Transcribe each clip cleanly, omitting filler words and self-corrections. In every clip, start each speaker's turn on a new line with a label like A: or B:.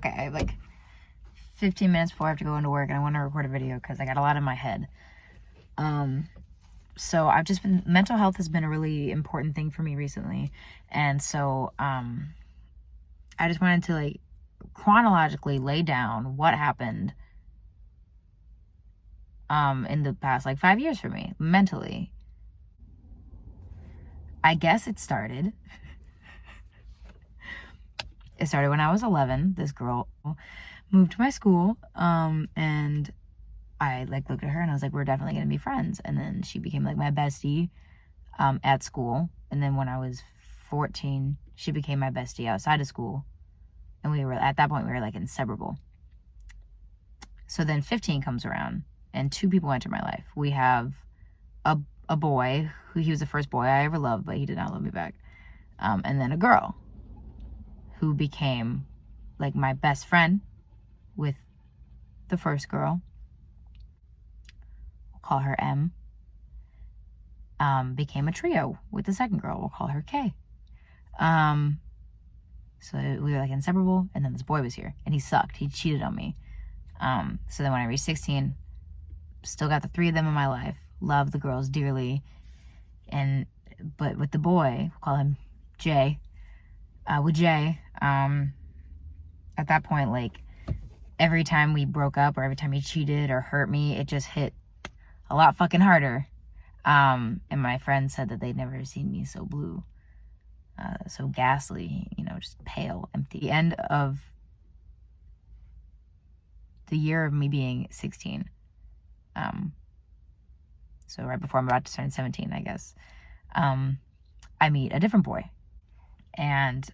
A: Okay, I have like 15 minutes before I have to go into work and I want to record a video because I got a lot in my head. So I've just been, mental health has been a really important thing for me recently. And so, I just wanted to like chronologically lay down what happened, in the past like 5 years for me mentally. I guess it started when I was 11. This girl moved to my school, and I like looked at her and I was like, we're definitely gonna be friends. And then she became like my bestie at school. And then when I was 14, she became my bestie outside of school. And we were, at that point, we were like inseparable. So then 15 comes around and two people enter my life. We have a boy who, he was the first boy I ever loved, but he did not love me back. And then a girl who became like my best friend with the first girl. We'll call her M. Became a trio with the second girl. We'll call her K. So we were like inseparable, and then this boy was here, and he sucked. He cheated on me. So then when I reached 16, still got the three of them in my life. Love the girls dearly. But with the boy, we'll call him Jay. With Jay, at that point, like, every time we broke up or every time he cheated or hurt me, it just hit a lot fucking harder. And my friends said that they'd never seen me so blue, so ghastly, just pale, empty. The end of the year of me being 16, so right before I'm about to turn 17, I guess, I meet a different boy, and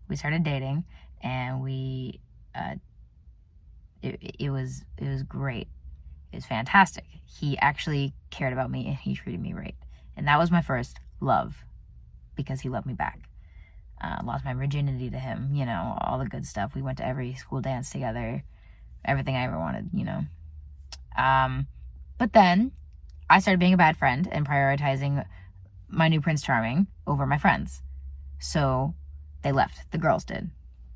A: we started dating, and it was great. It was fantastic. He actually cared about me and he treated me right. And that was my first love, because he loved me back. Lost my virginity to him, all the good stuff. We went to every school dance together, everything I ever wanted, But then I started being a bad friend and prioritizing my new Prince Charming over my friends. So they left. The girls did.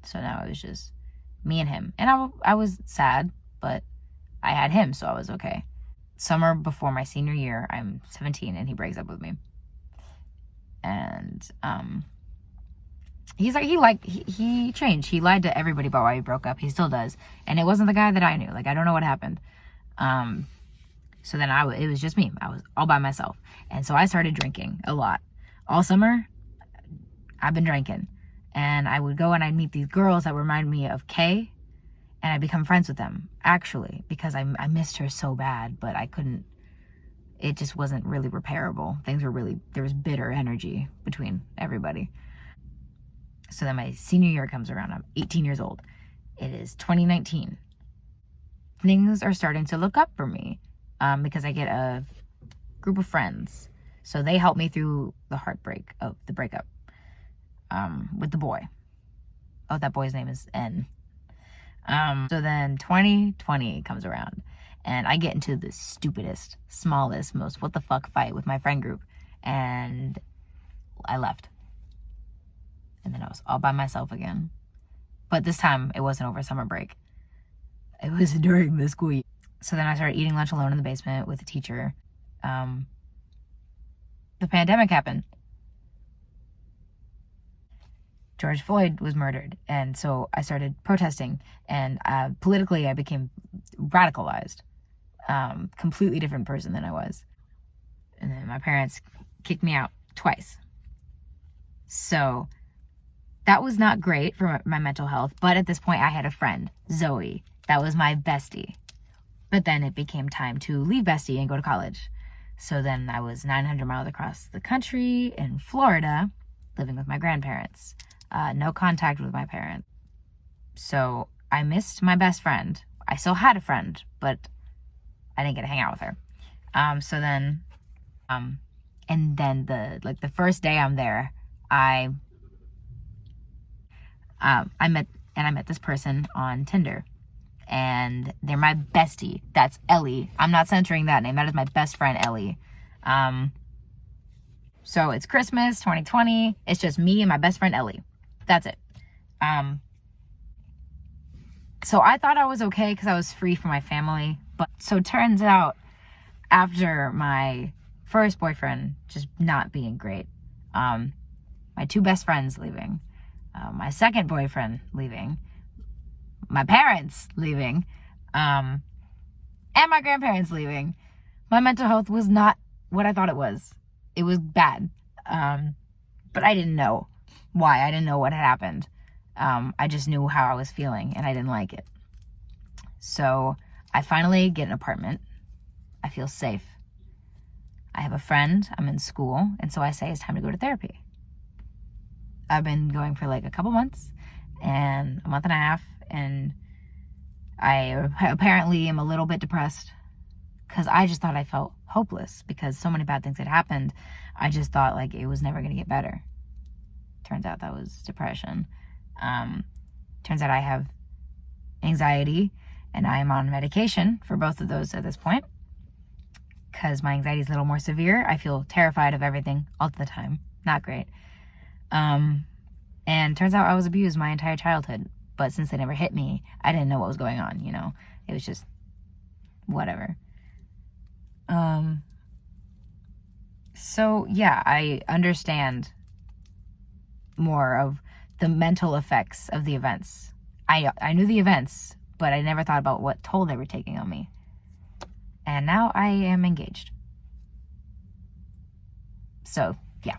A: So now it was just me and him. And I was sad, but I had him, so I was okay. Summer before my senior year, I'm 17, and he breaks up with me. And he changed. He lied to everybody about why we broke up. He still does. And it wasn't the guy that I knew. Like, I don't know what happened. So then it was just me. I was all by myself. And so I started drinking a lot. All summer, I've been drinking. And I would go and I'd meet these girls that remind me of Kay. And I become friends with them, actually, because I missed her so bad, but I couldn't, it just wasn't really repairable. There was bitter energy between everybody. So then my senior year comes around. I'm 18 years old. It is 2019. Things are starting to look up for me, because I get a group of friends. So they help me through the heartbreak of the breakup, with the boy. Oh, that boy's name is N. So then 2020 comes around, and I get into the stupidest, smallest, most what the fuck fight with my friend group, and I left. And then I was all by myself again. But this time, it wasn't over summer break. It was during the school year. So then I started eating lunch alone in the basement with a teacher. The pandemic happened. George Floyd was murdered, and so I started protesting, and politically I became radicalized, completely different person than I was. And then my parents kicked me out twice. So that was not great for my mental health, but at this point I had a friend, Zoe, that was my bestie. But then it became time to leave bestie and go to college. So then I was 900 miles across the country in Florida, living with my grandparents. No contact with my parents. So I missed my best friend. I still had a friend, but I didn't get to hang out with her. So then, and then the first day I'm there, I met this person on Tinder, and they're my bestie. That's Ellie. I'm not censoring that name. That is my best friend, Ellie. So it's Christmas 2020. It's just me and my best friend, Ellie. That's it. So I thought I was okay because I was free from my family. But so it turns out after my first boyfriend just not being great, my two best friends leaving, my second boyfriend leaving, my parents leaving, and my grandparents leaving, my mental health was not what I thought it was. It was bad. But I didn't know why. I didn't know what had happened. I just knew how I was feeling, and I didn't like it. So I finally get an apartment. I feel safe. I have a friend. I'm in school. And so I say it's time to go to therapy. I've been going for like a couple months and a month and a half. And I apparently am a little bit depressed because I just thought I felt hopeless because so many bad things had happened. I just thought like it was never going to get better. Turns out that was depression. Turns out I have anxiety and I am on medication for both of those at this point because my anxiety is a little more severe. I feel terrified of everything all the time. Not great. And turns out I was abused my entire childhood. But since they never hit me, I didn't know what was going on, you know. It was just whatever. So yeah, I understand more of the mental effects of the events. I knew the events, but I never thought about what toll they were taking on me. And now I am engaged. So, yeah.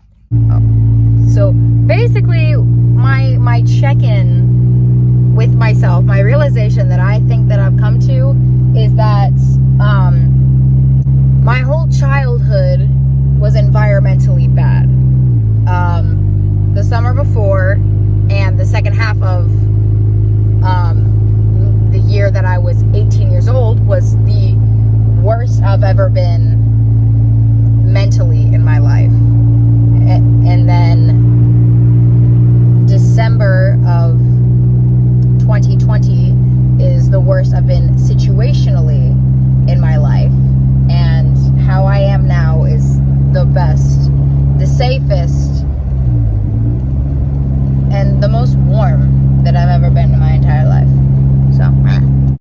A: So, basically, my check-in with myself, my realization that I think that I've come to is that my whole childhood was environmentally bad. The summer before and the second half of the year that I was 18 years old was the worst I've ever been mentally